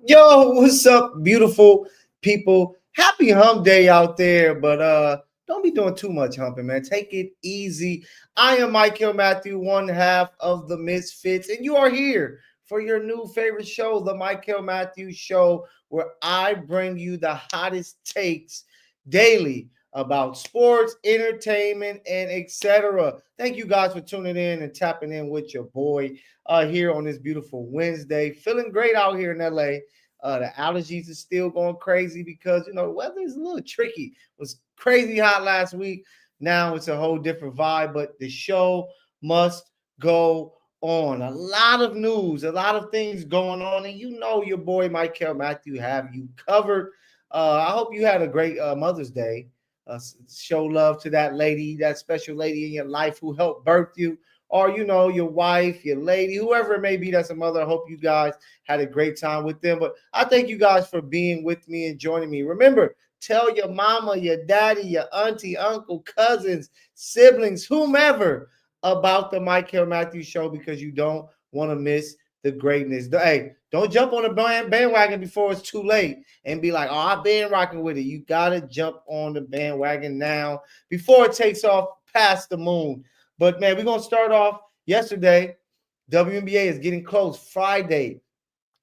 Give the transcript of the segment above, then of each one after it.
Yo, what's up, beautiful people? Happy hump day out there, but don't be doing too much humping, man. Take it easy. I am Mykell Mathieu, one half of the Misfits, and you are here for your new favorite show, the Mykell Mathieu Show, where I bring you the hottest takes daily about sports, entertainment, and etc. Thank you guys for tuning in and tapping in with your boy here on this beautiful Wednesday. Feeling great out here in LA. The allergies are still going crazy because the weather is a little tricky. It was crazy hot last week. Now it's a whole different vibe, but the show must go on. A lot of news, a lot of things going on, and your boy Mykell Mathieu have you covered. I hope you had a great Mother's Day. Show love to that lady, that special lady in your life who helped birth you, or your wife, your lady, whoever it may be that's a mother. I hope you guys had a great time with them. But I thank you guys for being with me and joining me. Remember, tell your mama, your daddy, your auntie, uncle, cousins, siblings, whomever about the Mykell Mathieu Show because you don't want to miss the greatness. Hey, don't jump on the bandwagon before it's too late and be like, oh, I've been rocking with it. You got to jump on the bandwagon now before it takes off past the moon. But, man, we're going to start off yesterday. WNBA is getting close. Friday,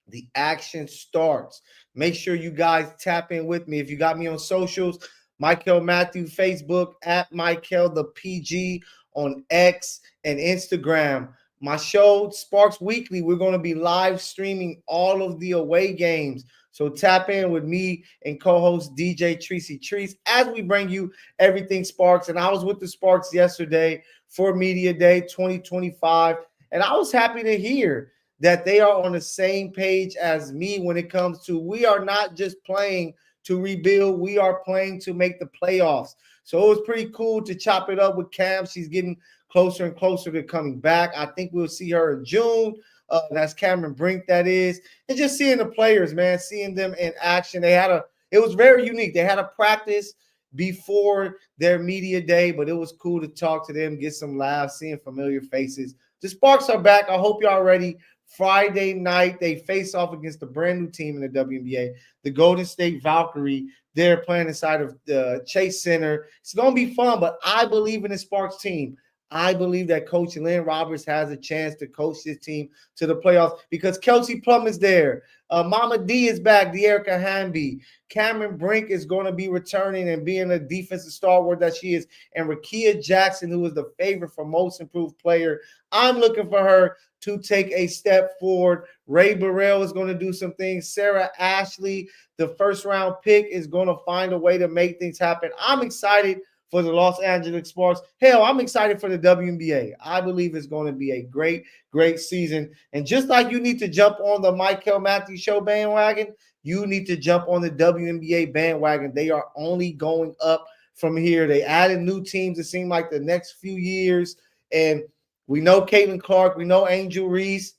the action starts. Make sure you guys tap in with me. If you got me on socials, Mykell Mathieu, Facebook, at Mykell the PG on X and Instagram. My show, Sparks Weekly, we're going to be live streaming all of the away games. So tap in with me and co-host DJ Tracy Treese as we bring you everything Sparks. And I was with the Sparks yesterday for Media Day 2025, and I was happy to hear that they are on the same page as me when it comes to we are not just playing to rebuild, we are playing to make the playoffs. So it was pretty cool to chop it up with Cam. She's getting closer and closer to coming back. I think we'll see her in June. That's Cameron Brink, that is. And just seeing the players, man, seeing them in action. It was very unique. They had a practice before their media day, but it was cool to talk to them, get some laughs, seeing familiar faces. The Sparks are back. I hope y'all ready. Friday night, they face off against a brand new team in the WNBA, the Golden State Valkyrie. They're playing inside of the Chase Center. It's going to be fun, but I believe in the Sparks team. I believe that Coach Lynn Roberts has a chance to coach this team to the playoffs because Kelsey Plum is there. Mama D is back, De'Erica Hamby. Cameron Brink is going to be returning and being a defensive stalwart that she is. And Rakia Jackson, who is the favorite for most improved player. I'm looking for her to take a step forward. Ray Burrell is going to do some things. Sarah Ashley, the first-round pick, is going to find a way to make things happen. I'm excited for the Los Angeles Sparks. Hell, I'm excited for the WNBA. I believe it's going to be a great, great season. And just like you need to jump on the Mykell Mathieu Show bandwagon, you need to jump on the WNBA bandwagon. They are only going up from here. They added new teams, it seemed like, the next few years. And we know Caitlin Clark. We know Angel Reese,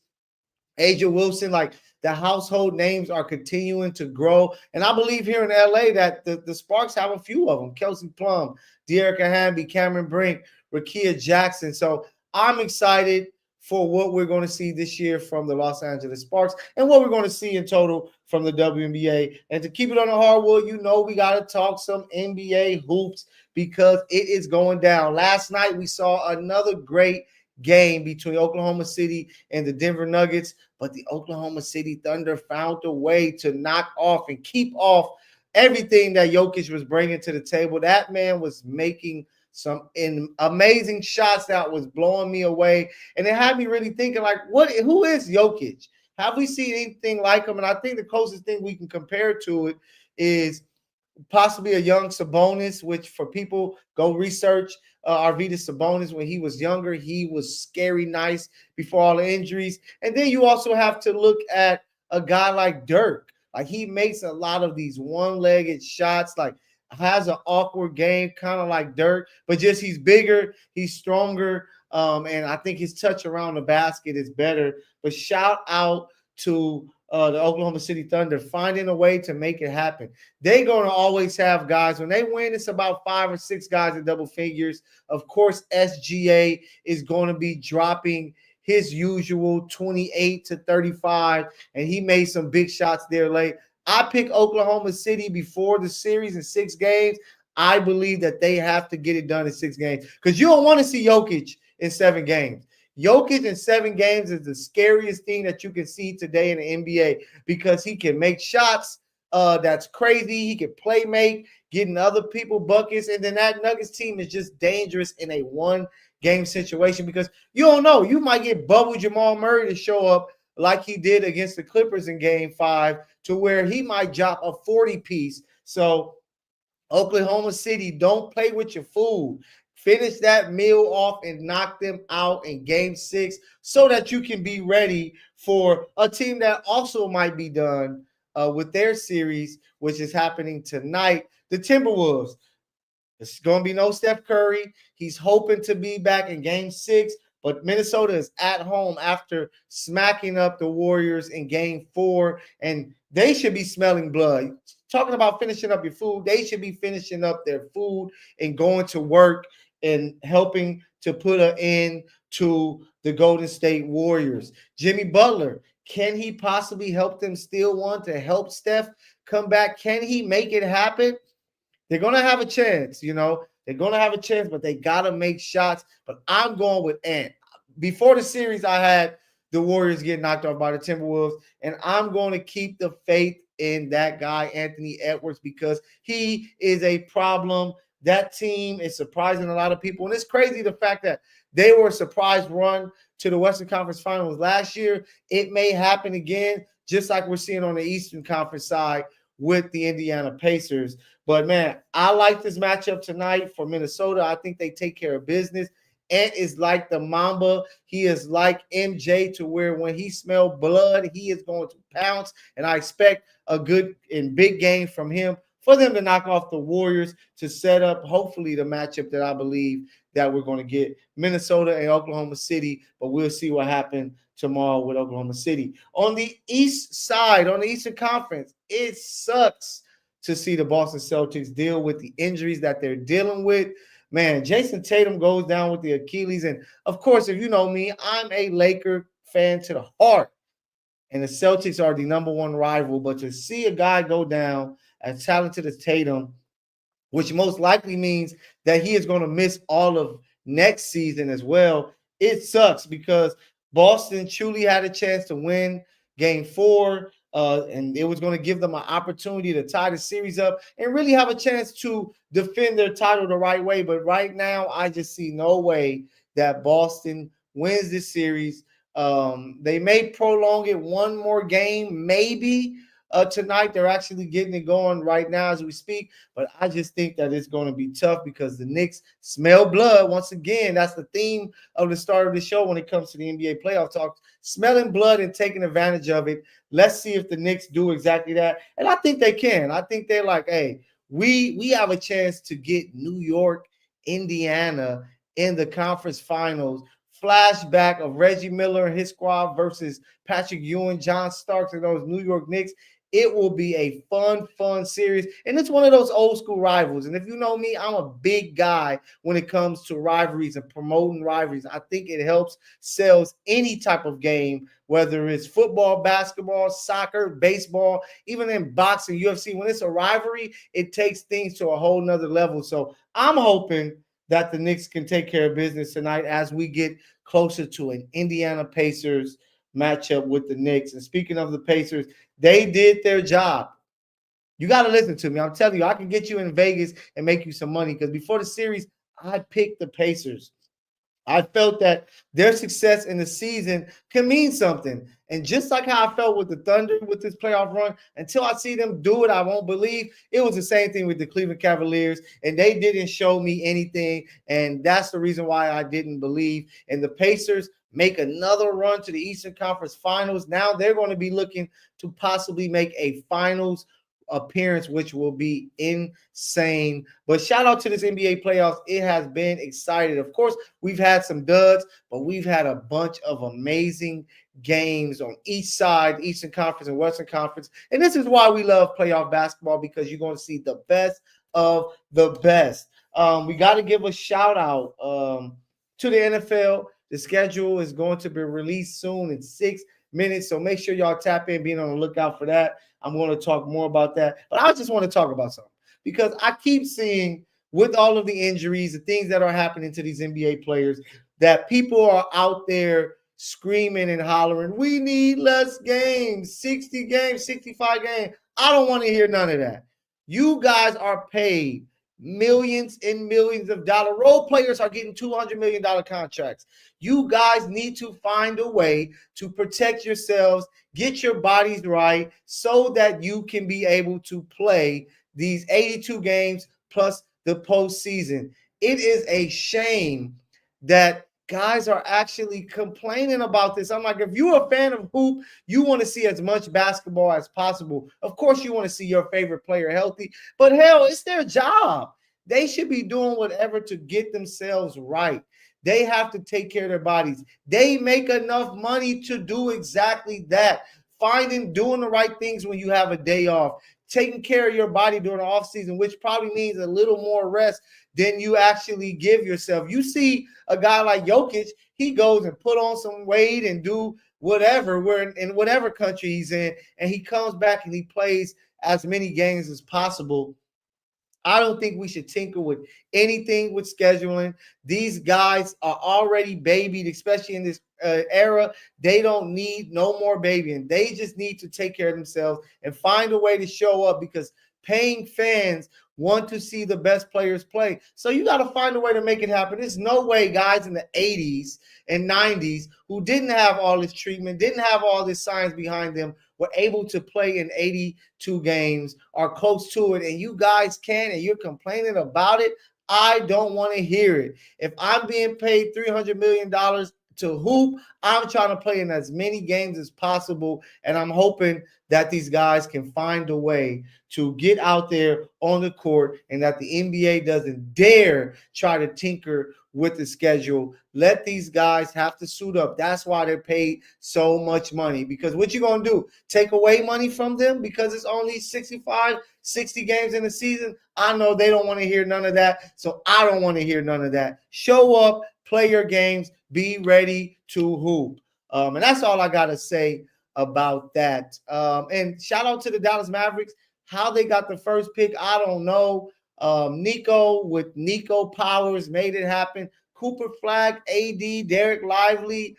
Aja Wilson. Like, the household names are continuing to grow. And I believe here in LA that the Sparks have a few of them. Kelsey Plum, De'Erica Hamby, Cameron Brink, Rakia Jackson. So I'm excited for what we're going to see this year from the Los Angeles Sparks and what we're going to see in total from the WNBA. And to keep it on the hardwood, we got to talk some NBA hoops because it is going down. Last night, we saw another great game between Oklahoma City and the Denver Nuggets, but the Oklahoma City Thunder found a way to knock off and keep off everything that Jokic was bringing to the table. That man was making some amazing shots that was blowing me away, and it had me really thinking, like, who is Jokic? Have we seen anything like him? And I think the closest thing we can compare to it is possibly a young Sabonis, which for people, go research Arvydas Sabonis. When he was younger, he was scary nice before all the injuries. And then you also have to look at a guy like Dirk. Like, he makes a lot of these one-legged shots, like has an awkward game, kind of like Dirk, but just he's bigger, he's stronger, and I think his touch around the basket is better. But shout out to the Oklahoma City Thunder finding a way to make it happen. They're going to always have guys. When they win, it's about 5 or 6 guys in double figures. Of course, SGA is going to be dropping his usual 28 to 35, and he made some big shots there late. I pick Oklahoma City before the series in 6 games. I believe that they have to get it done in 6 games because you don't want to see Jokic in 7 games. Jokic in 7 games is the scariest thing that you can see today in the NBA because he can make shots. That's crazy. He can play make, getting other people buckets, and then that Nuggets team is just dangerous in a 1-game situation because you don't know. You might get bubble Jamal Murray to show up like he did against the Clippers in Game 5 to where he might drop a 40-piece. So Oklahoma City, don't play with your food. Finish that meal off and knock them out in Game 6 so that you can be ready for a team that also might be done with their series, which is happening tonight. The Timberwolves. It's going to be no Steph Curry. He's hoping to be back in Game 6, but Minnesota is at home after smacking up the Warriors in Game 4, and they should be smelling blood. Talking about finishing up your food, they should be finishing up their food and going to work and helping to put an end to the Golden State Warriors. Jimmy Butler, can he possibly help them steal one to help Steph come back? Can he make it happen? They're going to have a chance, you know. They're going to have a chance, but they got to make shots. But I'm going with Ant. Before the series, I had the Warriors get knocked off by the Timberwolves, and I'm going to keep the faith in that guy, Anthony Edwards, because he is a problem. That team is surprising a lot of people. And it's crazy the fact that they were a surprise run to the Western Conference Finals last year. It may happen again, just like we're seeing on the Eastern Conference side with the Indiana Pacers. But, man, I like this matchup tonight for Minnesota. I think they take care of business. Ant is like the Mamba. He is like MJ to where when he smells blood, he is going to pounce. And I expect a good and big game from him for them to knock off the Warriors to set up, hopefully, the matchup that I believe that we're going to get. Minnesota and Oklahoma City, but we'll see what happens tomorrow with Oklahoma City. On the East side, on the Eastern Conference, it sucks to see the Boston Celtics deal with the injuries that they're dealing with. Man, Jason Tatum goes down with the Achilles. And, of course, if you know me, I'm a Laker fan to the heart. And the Celtics are the number 1 rival. But to see a guy go down as talented as Tatum, which most likely means that he is going to miss all of next season as well, it sucks because Boston truly had a chance to win Game 4, and it was going to give them an opportunity to tie the series up and really have a chance to defend their title the right way. But right now, I just see no way that Boston wins this series. They may prolong it one more game, maybe. Tonight, they're actually getting it going right now as we speak, but I just think that it's going to be tough because the Knicks smell blood. Once again, that's the theme of the start of the show when it comes to the NBA playoff talks, smelling blood and taking advantage of it. Let's see if the Knicks do exactly that, and I think they can. I think they're like, hey, we have a chance to get New York, Indiana in the conference finals. Flashback of Reggie Miller and his squad versus Patrick Ewing, John Starks, and those New York Knicks. It will be a fun series. And it's one of those old school rivals. And if you know me, I'm a big guy when it comes to rivalries and promoting rivalries. I think it helps sells any type of game, whether it's football, basketball, soccer, baseball, even in boxing, UFC. When it's a rivalry, it takes things to a whole nother level. So I'm hoping that the Knicks can take care of business tonight as we get closer to an Indiana Pacers matchup with the Knicks. And speaking of the Pacers, they did their job. You got to listen to me. I'm telling you, I can get you in Vegas and make you some money because before the series, I picked the Pacers. I felt that their success in the season can mean something. And just like how I felt with the Thunder with this playoff run, until I see them do it, I won't believe. It was the same thing with the Cleveland Cavaliers, and they didn't show me anything. And that's the reason why I didn't believe. And the Pacers make another run to the Eastern Conference Finals. Now they're going to be looking to possibly make a finals appearance, which will be insane. But shout out to this NBA playoffs. It has been exciting. Of course, we've had some duds, but we've had a bunch of amazing games on each side, Eastern Conference and Western Conference. And this is why we love playoff basketball, because you're going to see the best of the best. We got to give a shout out to the NFL. The schedule is going to be released soon in 6 minutes. So make sure y'all tap in, being on the lookout for that. I'm going to talk more about that. But I just want to talk about something because I keep seeing with all of the injuries, the things that are happening to these NBA players, that people are out there screaming and hollering, we need less games, 60 games, 65 games. I don't want to hear none of that. You guys are paid millions and millions of dollars. Role players are getting $200 million contracts. You guys need to find a way to protect yourselves, get your bodies right, so that you can be able to play these 82 games plus the postseason. It is a shame that guys are actually complaining about this. I'm like, if you're a fan of hoop, you want to see as much basketball as possible. Of course, you want to see your favorite player healthy, but hell, it's their job. They should be doing whatever to get themselves right. They have to take care of their bodies. They make enough money to do exactly that. Doing the right things when you have a day off, taking care of your body during the off season, which probably means a little more rest than you actually give yourself. You see a guy like Jokic, he goes and put on some weight and do whatever, in whatever country he's in, and he comes back and he plays as many games as possible. I don't think we should tinker with anything with scheduling. These guys are already babied, especially in this era. They don't need no more babying. They just need to take care of themselves and find a way to show up, because paying fans want to see the best players play. So you got to find a way to make it happen. There's no way guys in the 80s and 90s who didn't have all this treatment, didn't have all this science behind them, were able to play in 82 games or close to it, and you guys can, and you're complaining about it. I don't want to hear it. If I'm being paid $300 million to hoop, I'm trying to play in as many games as possible, and I'm hoping that these guys can find a way to get out there on the court, and that the NBA doesn't dare try to tinker with the schedule. Let these guys have to suit up. That's why they're paid so much money, because what you going to do? Take away money from them because it's only 65, 60 games in the season? I know they don't want to hear none of that, so I don't want to hear none of that. Show up, play your games, be ready to hoop. And that's all I got to say about that. And shout out to the Dallas Mavericks. How they got the first pick, I don't know. Nico with Nico Powers made it happen. Cooper Flag, AD, Derek Lively,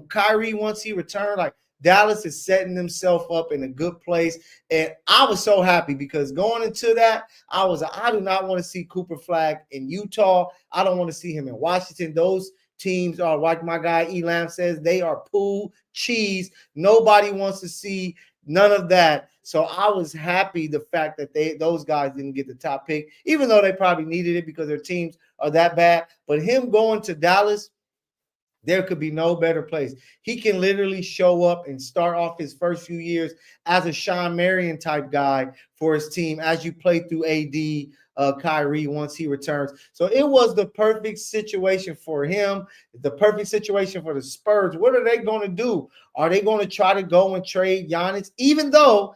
Kyrie once he returned. Like, Dallas is setting themselves up in a good place. And I was so happy because going into that, I do not want to see Cooper Flag in Utah. I don't want to see him in Washington. Those teams are, like my guy Elam says, they are poo cheese. Nobody wants to see none of that. So I was happy the fact that those guys didn't get the top pick, even though they probably needed it because their teams are that bad. But him going to Dallas, there could be no better place. He can literally show up and start off his first few years as a Sean Marion type guy for his team as you play through AD, Kyrie once he returns. So it was the perfect situation for him, the perfect situation for the Spurs. What are they going to do? Are they going to try to go and trade Giannis, even though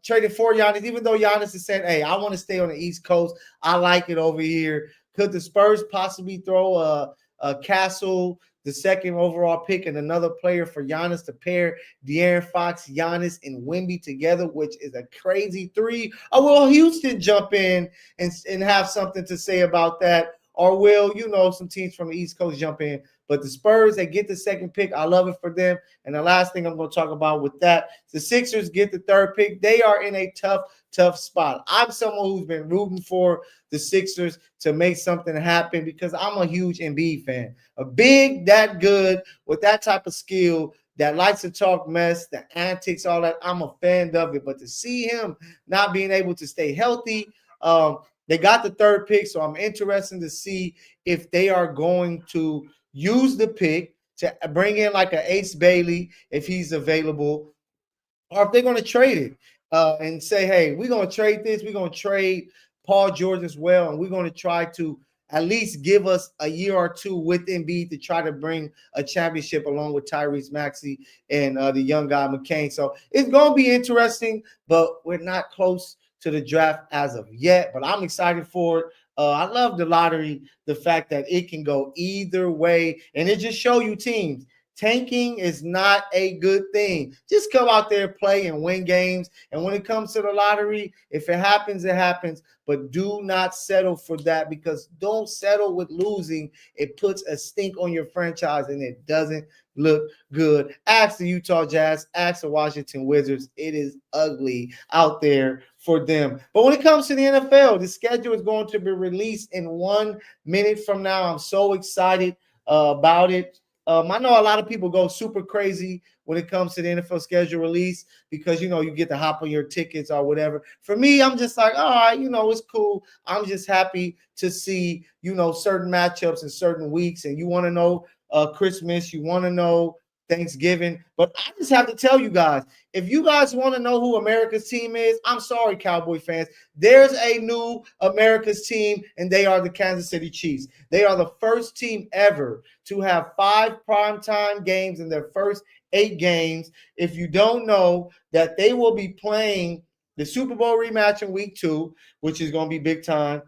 traded for Giannis, even though Giannis is saying, hey, I want to stay on the East Coast. I like it over here. Could the Spurs possibly throw a Castle, the second overall pick, and another player for Giannis to pair De'Aaron Fox, Giannis, and Wemby together, which is a crazy three? Or will Houston jump in and have something to say about that? Or will, some teams from the East Coast jump in? But the Spurs, they get the second pick. I love it for them. And the last thing I'm going to talk about with that, the Sixers get the third pick. They are in a tough spot. I'm someone who's been rooting for the Sixers to make something happen because I'm a huge Embiid fan. A big, that good, with that type of skill, that likes to talk mess, the antics, all that. I'm a fan of it. But to see him not being able to stay healthy, they got the third pick, so I'm interested to see if they are going to use the pick to bring in like an Ace Bailey if he's available, or if they're going to trade it and say, hey, we're going to trade this. We're going to trade Paul George as well, and we're going to try to at least give us a year or two with Embiid to try to bring a championship along with Tyrese Maxey and the young guy McCain. So it's going to be interesting, but we're not close to the draft as of yet, but I'm excited for it. I love the lottery, the fact that it can go either way, and it just show you teams. Tanking is not a good thing. Just come out there, play, and win games. And when it comes to the lottery, if it happens, it happens. But do not settle for that, because don't settle with losing. It puts a stink on your franchise, and it doesn't look good. Ask the Utah Jazz, ask the Washington Wizards. It is ugly out there for them. But when it comes to the NFL, the schedule is going to be released in 1 minute from now. I'm so excited about it. I know a lot of people go super crazy when it comes to the NFL schedule release, because, you get to hop on your tickets or whatever. For me, I'm just like, all right, it's cool. I'm just happy to see, certain matchups in certain weeks. And you want to know Christmas, you want to know Thanksgiving. But I just have to tell you guys, if you guys want to know who America's team is, I'm sorry, Cowboy fans. There's a new America's team, and they are the Kansas City Chiefs. They are the first team ever to have 5 primetime games in their first 8 games. If you don't know that, they will be playing the Super Bowl rematch in week 2, which is going to be big time.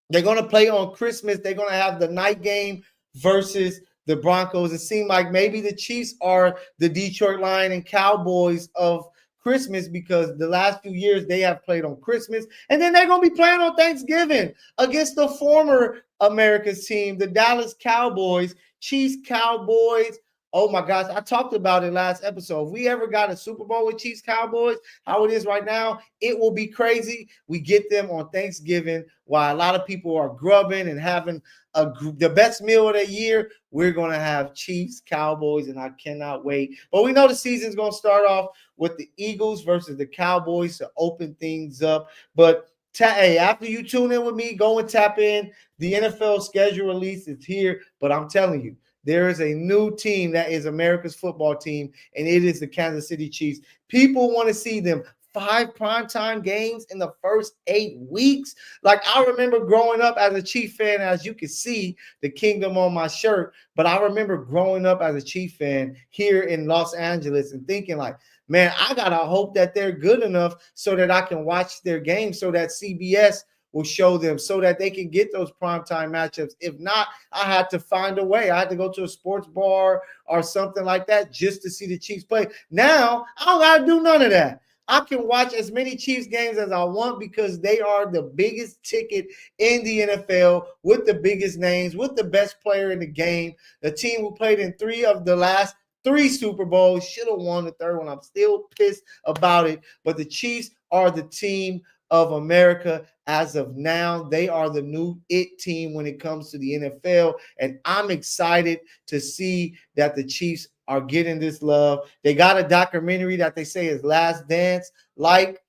They're going to play on Christmas. They're going to have the night game versus the Broncos. It seemed like maybe the Chiefs are the Detroit Lions and Cowboys of Christmas, because the last few years they have played on Christmas. And then they're going to be playing on Thanksgiving against the former America's team, the Dallas Cowboys. Chiefs, Cowboys. Oh my gosh, I talked about it last episode. If we ever got a Super Bowl with Chiefs, Cowboys, how it is right now, it will be crazy. We get them on Thanksgiving while a lot of people are grubbing and having the best meal of the year. We're going to have Chiefs, Cowboys, and I cannot wait. But we know the season's going to start off with the Eagles versus the Cowboys to open things up. But hey, after you tune in with me, go and tap in. The NFL schedule release is here, but I'm telling you, there is a new team that is America's football team, and it is the Kansas City Chiefs. People want to see them. 5 primetime games in the first 8 weeks. Like, I remember growing up as a Chief fan, as you can see the kingdom on my shirt, but I remember growing up as a Chief fan here in Los Angeles and thinking like, man, I got to hope that they're good enough so that I can watch their games, so that CBS will show them, so that they can get those primetime matchups. If not, I had to find a way. I had to go to a sports bar or something like that just to see the Chiefs play. Now, I don't got to do none of that. I can watch as many Chiefs games as I want, because they are the biggest ticket in the NFL, with the biggest names, with the best player in the game. The team who played in 3 of the last 3 Super Bowls, should have won the 3rd one. I'm still pissed about it. But the Chiefs are the team of America as of now. They are the new it team when it comes to the NFL. And I'm excited to see that the Chiefs are getting this love. They got a documentary that they say is Last Dance, like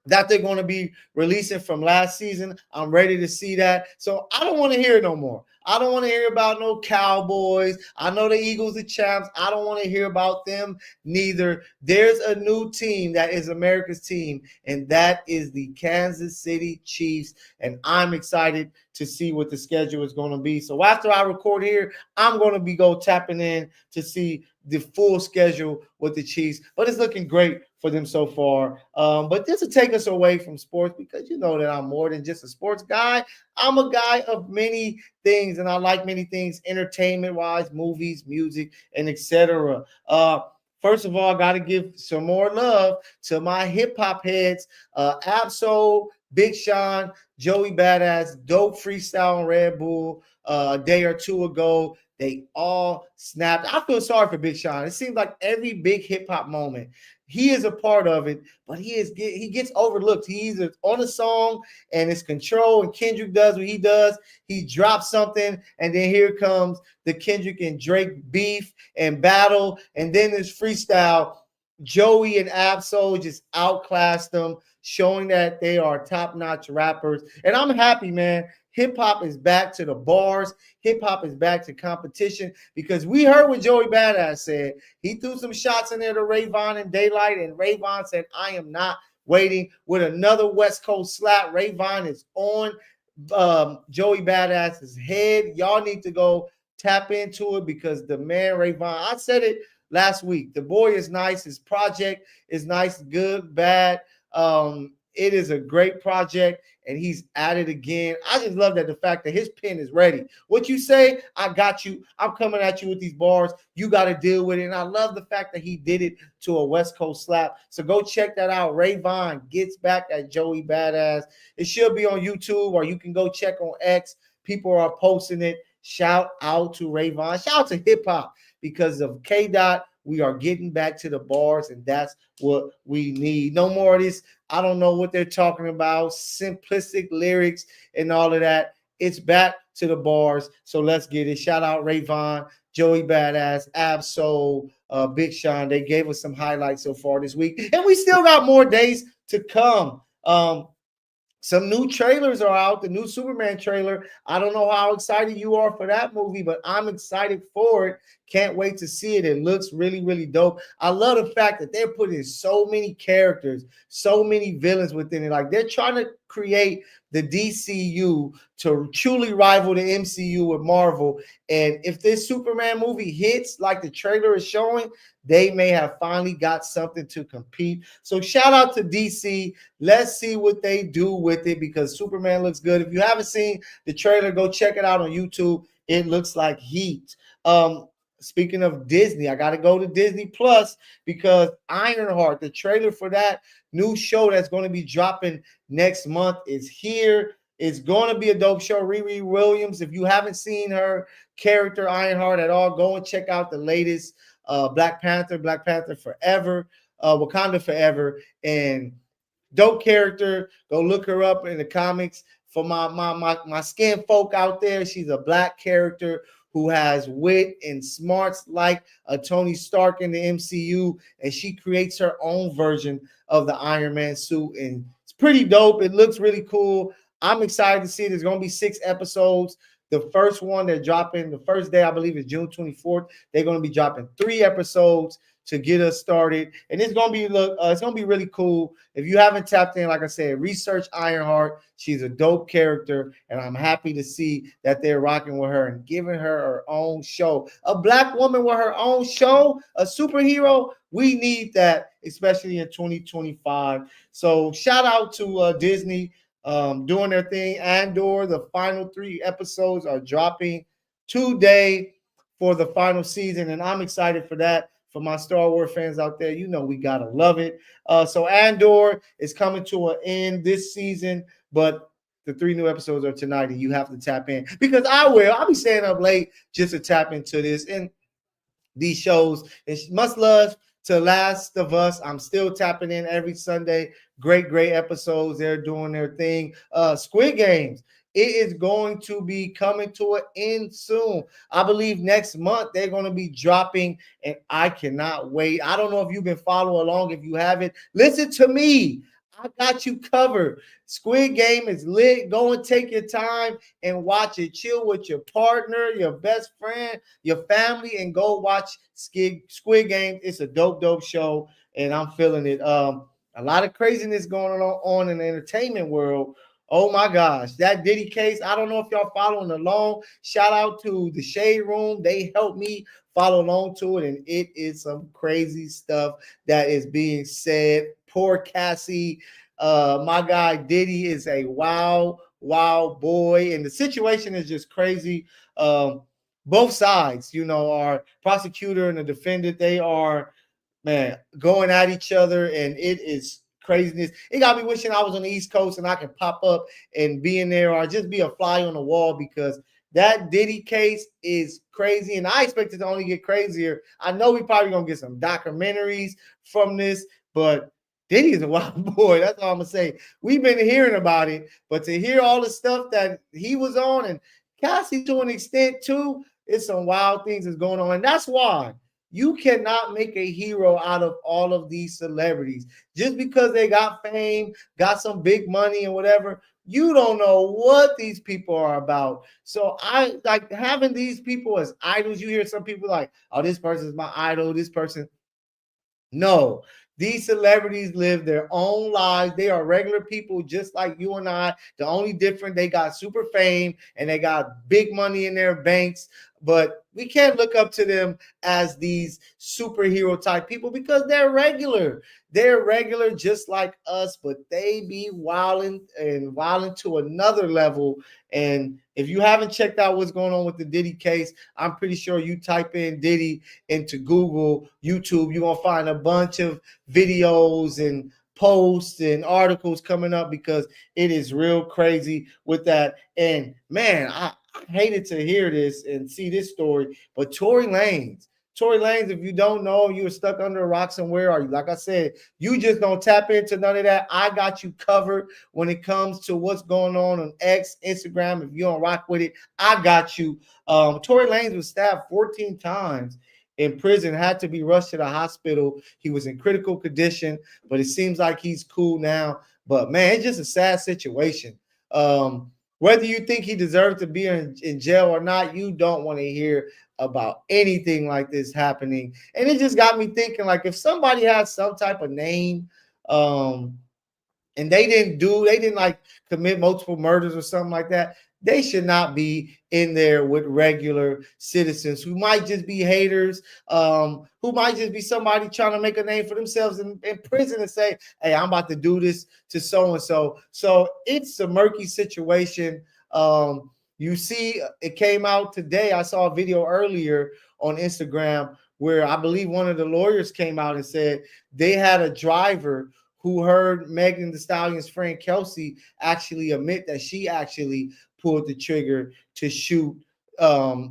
that they're going to be releasing from last season. I'm ready to see that. So I don't want to hear no more. I don't want to hear about no Cowboys. I know the Eagles are champs. I don't want to hear about them neither. There's a new team that is America's team, and that is the Kansas City Chiefs. And I'm excited to see what the schedule is going to be. So after I record here, I'm going to be tapping in to see the full schedule with the Chiefs. But it's looking great for them so far. But this will take us away from sports, because you know that I'm more than just a sports guy. I'm a guy of many things, and I like many things entertainment-wise, movies, music, and etc. First of all, I got to give some more love to my hip-hop heads. Absol, Big Sean, Joey Badass, dope freestyle on Red Bull a day or 2 ago. They all snapped. I feel sorry for Big Sean. It seems like every big hip-hop moment, he is a part of it, but he gets overlooked. He's either on a song and it's control, and Kendrick does what he does. He drops something, and then here comes the Kendrick and Drake beef and battle, and then this freestyle. Joey and Absol just outclassed them, showing that they are top-notch rappers. And I'm happy, man. Hip-hop is back to the bars. Hip-hop is back to competition, because we heard what Joey Badass said. He threw some shots in there to Rayvon and Daylight, and Rayvon said, I am not waiting, with another West Coast slap. Rayvon is on Joey Badass's head. Y'all need to go tap into it, because the man Rayvon, I said it last week, the boy is nice. His project is nice, good, bad. It is a great project, and he's at it again. I just love that the fact that his pen is ready. What you say, I got you. I'm coming at you with these bars. You got to deal with it. And I love the fact that he did it to a West Coast slap. So go check that out. Rayvon gets back at Joey Badass. It should be on YouTube, or you can go check on X. People are posting it. Shout out to Rayvon. Shout out to hip hop. Because of K Dot, we are getting back to the bars, and that's what we need. No more of this, I don't know what they're talking about, simplistic lyrics and all of that. It's back to the bars, so let's get it. Shout out Rayvon, Joey Badass, Absol, Big Sean. They gave us some highlights so far this week, and we still got more days to come. Some new trailers are out. The new Superman trailer. I don't know how excited you are for that movie, but I'm excited for it. Can't wait to see it. It looks really, really dope. I love the fact that they're putting so many characters, so many villains within it. Like, they're trying to create the DCU to truly rival the MCU with Marvel. And if this Superman movie hits like the trailer is showing, they may have finally got something to compete. So shout out to DC. Let's see what they do with it, because Superman looks good. If you haven't seen the trailer, go check it out on YouTube. It looks like heat. Speaking of Disney, I got to go to Disney Plus, because Ironheart, the trailer for that new show that's going to be dropping next month, is here. It's going to be a dope show. Riri Williams, if you haven't seen her character Ironheart at all, go and check out the latest Black Panther Forever, Wakanda Forever, and dope character. Go look her up in the comics. For my skin folk out there, she's a black character who has wit and smarts like a Tony Stark in the MCU, and she creates her own version of the Iron Man suit, and it's pretty dope. It looks really cool. I'm excited to see it. There's going to be 6 episodes. The first one they're dropping the first day, I believe, is June 24th. They're going to be dropping 3 episodes to get us started, and it's going to be really cool. If you haven't tapped in, like I said, research Ironheart. She's a dope character, and I'm happy to see that they're rocking with her and giving her own show. A black woman with her own show, a superhero. We need that, especially in 2025. So shout out to Disney doing their thing. Andor, the final 3 episodes are dropping today for the final season, and I'm excited for that. For my Star Wars fans out there, you know we gotta love it. So Andor is coming to an end this season, but the 3 new episodes are tonight, and you have to tap in, because I'll be staying up late just to tap into this and these shows. It's much love to Last of Us. I'm still tapping in every Sunday. Great episodes. They're doing their thing. Squid Games. It is going to be coming to an end soon. I believe next month they're going to be dropping, and I cannot wait. I don't know if you've been following along. If you haven't, listen to me. I got you covered. Squid Game is lit. Go and take your time and watch it. Chill with your partner, your best friend, your family, and go watch Squid Game. It's a dope show, and I'm feeling it. A lot of craziness going on in the entertainment world. Oh my gosh, that Diddy case. I don't know if y'all following along. Shout out to the Shade Room. They helped me follow along to it, and it is some crazy stuff that is being said. Poor Cassie. My guy Diddy is a wild boy, and the situation is just crazy. Both sides, our prosecutor and the defendant, they are, man, going at each other, and it is craziness. It got me wishing I was on the East Coast and I can pop up and be in there, or just be a fly on the wall, because that Diddy case is crazy, and I expect it to only get crazier. I know we probably gonna get some documentaries from this, but Diddy is a wild boy. That's all I'm gonna say. We've been hearing about it, but to hear all the stuff that he was on, and Cassie to an extent too, it's some wild things that's going on, and that's why you cannot make a hero out of all of these celebrities. Just because they got fame, got some big money and whatever, you don't know what these people are about. So I like having these people as idols. You hear some people like, oh, this person is my idol, this person. No, these celebrities live their own lives. They are regular people just like you and I. The only difference, they got super fame and they got big money in their banks. but we can't look up to them as these superhero type people because they're regular. They're regular just like us, but they be wilding and wilding to another level. And if you haven't checked out what's going on with the Diddy case, I'm pretty sure you type in Diddy into Google, YouTube, you're going to find a bunch of videos and posts and articles coming up because it is real crazy with that. And man, I hated to hear this and see this story, but Tory Lanez, if you don't know, you were stuck under a rock somewhere, or like I said, you just don't tap into none of that. I got you covered when it comes to what's going on X, Instagram. If you don't rock with it, I got you. Tory Lanez was stabbed 14 times in prison, had to be rushed to the hospital. He was in critical condition, but it seems like he's cool now. But man, it's just a sad situation. Whether you think he deserved to be in jail or not, you don't want to hear about anything like this happening. And it just got me thinking, like, if somebody has some type of name, and they didn't like commit multiple murders or something like that, they should not be in there with regular citizens who might just be haters, who might just be somebody trying to make a name for themselves in prison and say, hey, I'm about to do this to so-and-so. So it's a murky situation. You see, it came out today. I saw a video earlier on Instagram where I believe one of the lawyers came out and said they had a driver who heard Megan Thee Stallion's friend Kelsey actually admit that she actually pulled the trigger to shoot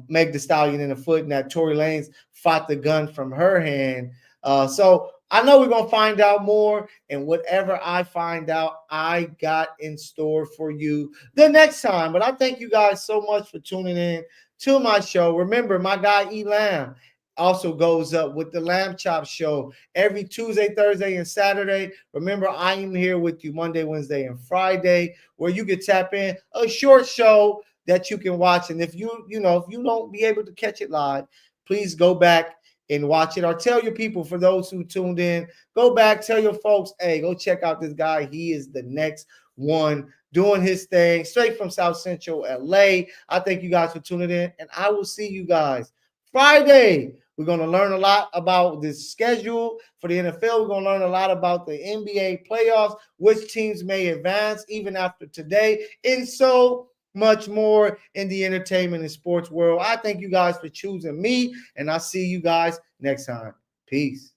Meg Thee Stallion in the foot, and that Tory Lanez fought the gun from her hand. So I know we're going to find out more, and whatever I find out, I got in store for you the next time. But I thank you guys so much for tuning in to my show. Remember, my guy Elam also goes up with the Lamb Chop Show every Tuesday, Thursday, and Saturday. Remember, I am here with you Monday, Wednesday, and Friday, where you can tap in a short show that you can watch. And if you don't be able to catch it live, please go back and watch it, or tell your people. For those who tuned in, go back, tell your folks, hey, go check out this guy. He is the next one doing his thing straight from South Central LA. I thank you guys for tuning in, and I will see you guys Friday. We're going to learn a lot about the schedule for the NFL. We're going to learn a lot about the NBA playoffs, which teams may advance even after today, and so much more in the entertainment and sports world. I thank you guys for choosing me, and I'll see you guys next time. Peace.